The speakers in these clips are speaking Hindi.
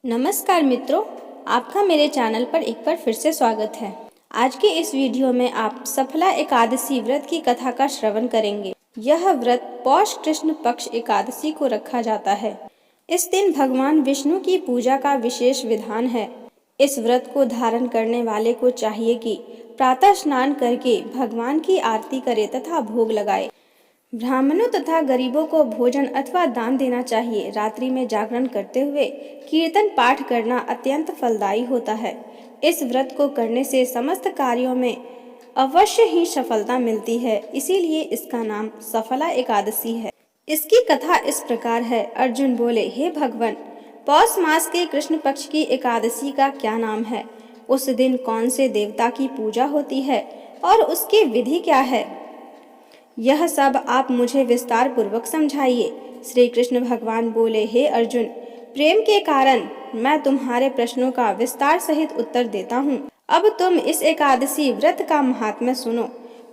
नमस्कार मित्रों, आपका मेरे चैनल पर एक बार फिर से स्वागत है। आज के इस वीडियो में आप सफला एकादशी व्रत की कथा का श्रवण करेंगे। यह व्रत पौष कृष्ण पक्ष एकादशी को रखा जाता है। इस दिन भगवान विष्णु की पूजा का विशेष विधान है। इस व्रत को धारण करने वाले को चाहिए कि प्रातः स्नान करके भगवान की आरती करे तथा भोग लगाए। ब्राह्मणों तथा गरीबों को भोजन अथवा दान देना चाहिए। रात्रि में जागरण करते हुए कीर्तन पाठ करना अत्यंत फलदायी होता है। इस व्रत को करने से समस्त कार्यों में अवश्य ही सफलता मिलती है, इसीलिए इसका नाम सफला एकादशी है। इसकी कथा इस प्रकार है। अर्जुन बोले, हे भगवान, पौष मास के कृष्ण पक्ष की एकादशी का क्या नाम है? उस दिन कौन से देवता की पूजा होती है और उसकी विधि क्या है? यह सब आप मुझे विस्तार पूर्वक समझाइए। श्री कृष्ण भगवान बोले, हे अर्जुन, प्रेम के कारण मैं तुम्हारे प्रश्नों का विस्तार सहित उत्तर देता हूँ। अब तुम इस एकादशी व्रत का महात्म्य सुनो।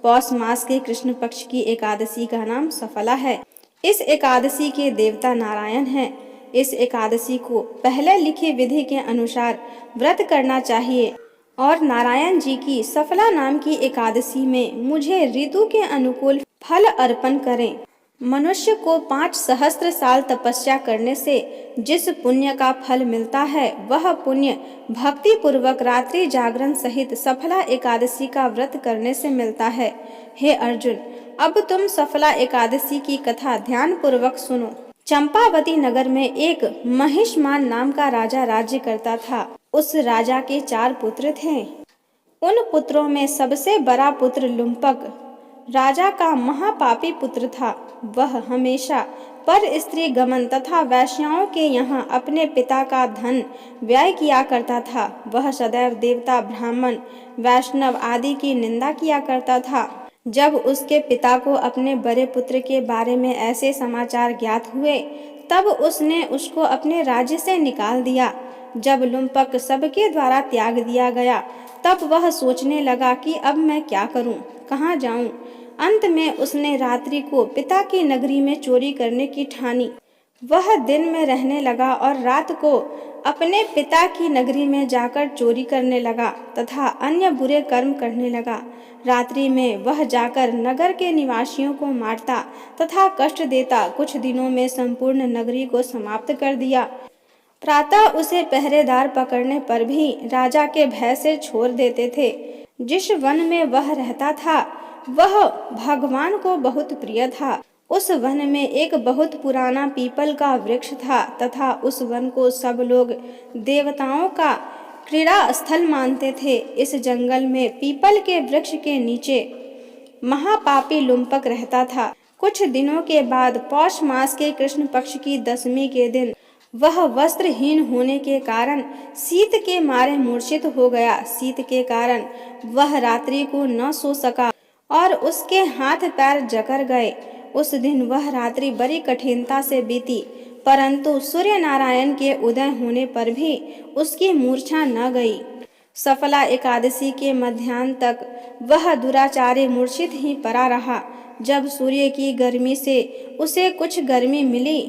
पौष मास के कृष्ण पक्ष की एकादशी का नाम सफला है। इस एकादशी के देवता नारायण हैं। इस एकादशी को पहले लिखी विधि के अनुसार व्रत करना चाहिए और नारायण जी की सफला नाम की एकादशी में मुझे ऋतु के अनुकूल फल अर्पण करें। मनुष्य को 5 सहस्त्र साल तपस्या करने से जिस पुण्य का फल मिलता है, वह पुण्य भक्ति पूर्वक रात्रि जागरण सहित सफला एकादशी का व्रत करने से मिलता है। हे अर्जुन, अब तुम सफला एकादशी की कथा ध्यान पूर्वक सुनो। चंपावती नगर में एक महिष्मान नाम का राजा राज्य करता था। उस राजा के 4 पुत्र थे। उन पुत्रों में सबसे बड़ा पुत्र लुम्पक राजा का महापापी पुत्र था। वह हमेशा पर स्त्री गमन तथा वैश्याओं के यहाँ अपने पिता का धन व्यय किया करता था। वह सदैव देवता, ब्राह्मण, वैष्णव आदि की निंदा किया करता था। जब उसके पिता को अपने बड़े पुत्र के बारे में ऐसे समाचार ज्ञात हुए, तब उसने उसको अपने राज्य से निकाल दिया। जब लुम्पक सबके द्वारा त्याग दिया गया, तब वह सोचने लगा कि अब मैं क्या करूं, कहाँ जाऊं। अंत में उसने रात्रि को पिता की नगरी में चोरी करने की ठानी। वह दिन में रहने लगा और रात को अपने पिता की नगरी में जाकर चोरी करने लगा तथा अन्य बुरे कर्म करने लगा। रात्रि में वह जाकर नगर के निवासियों को मारता तथा कष्ट देता। कुछ दिनों में संपूर्ण नगरी को समाप्त कर दिया। प्रातः उसे पहरेदार पकड़ने पर भी राजा के भय से छोड़ देते थे। जिस वन में वह रहता था, वह भगवान को बहुत प्रिय था। उस वन में एक बहुत पुराना पीपल का वृक्ष था तथा उस वन को सब लोग देवताओं का क्रीड़ा स्थल मानते थे। इस जंगल में पीपल के वृक्ष के नीचे महापापी लुम्पक रहता था। कुछ दिनों के बाद पौष मास के कृष्ण पक्ष की दशमी के दिन वह वस्त्रहीन होने के कारण शीत के मारे मूर्छित हो गया। शीत के कारण वह रात्रि को न सो सका और उसके हाथ पैर जकड़ गए। उस दिन वह रात्रि बड़ी कठिनता से बीती, परंतु सूर्य नारायण के उदय होने पर भी उसकी मूर्छा न गई। सफला एकादशी के मध्याह्न तक वह दुराचारी मूर्छित ही पड़ा रहा। जब सूर्य की गर्मी से उसे कुछ गर्मी मिली,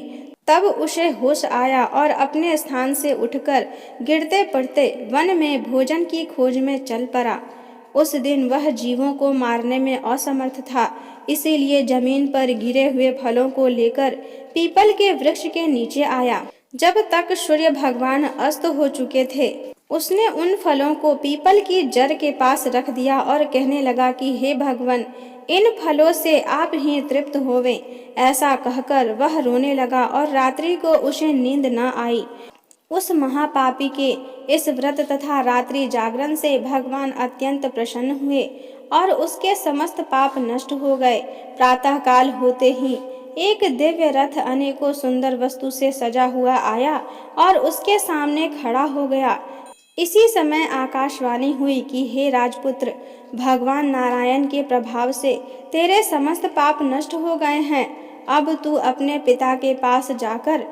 तब उसे होश आया और अपने स्थान से उठकर गिरते पड़ते वन में भोजन की खोज में चल पड़ा। उस दिन वह जीवों को मारने में असमर्थ था, इसीलिए जमीन पर गिरे हुए फलों को लेकर पीपल के वृक्ष के नीचे आया। जब तक सूर्य भगवान अस्त हो चुके थे, उसने उन फलों को पीपल की जड़ के पास रख दिया और कहने लगा कि हे भगवान, इन फलों से आप ही तृप्त होवें। ऐसा कहकर वह रोने लगा और रात्रि को उसे नींद न आई। उस महापापी के इस व्रत तथा रात्रि जागरण से भगवान अत्यंत प्रसन्न हुए और उसके समस्त पाप नष्ट हो गए। प्रातः काल होते ही एक दिव्य रथ अनेकों सुंदर वस्तु से सजा हुआ आया और उसके सामने खड़ा हो गया। इसी समय आकाशवाणी हुई कि हे राजपुत्र, भगवान नारायण के प्रभाव से तेरे समस्त पाप नष्ट हो गए हैं। अब तू अपने पिता के पास जाकर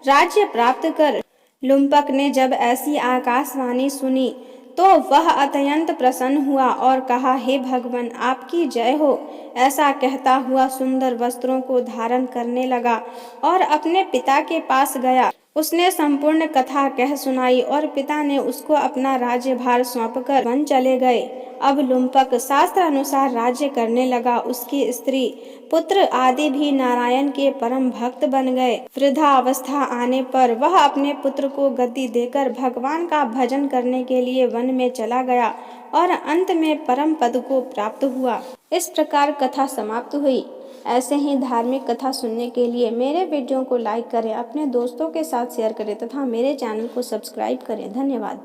राज्य प्राप्त कर। लुम्पक ने जब ऐसी आकाशवाणी सुनी तो वह अत्यंत प्रसन्न हुआ और कहा, हे भगवान, आपकी जय हो। ऐसा कहता हुआ सुंदर वस्त्रों को धारण करने लगा और अपने पिता के पास गया। उसने संपूर्ण कथा कह सुनाई और पिता ने उसको अपना राज्यभार सौंपकर वन चले गए। अब लुम्पक शास्त्र अनुसार राज्य करने लगा। उसकी स्त्री, पुत्र आदि भी नारायण के परम भक्त बन गए। वृद्धावस्था आने पर वह अपने पुत्र को गद्दी देकर भगवान का भजन करने के लिए वन में चला गया और अंत में परम पद को प्राप्त हुआ। इस प्रकार कथा समाप्त हुई। ऐसे ही धार्मिक कथा सुनने के लिए मेरे वीडियो को लाइक करें, अपने दोस्तों के साथ शेयर करें तथा मेरे चैनल को सब्सक्राइब करें। धन्यवाद।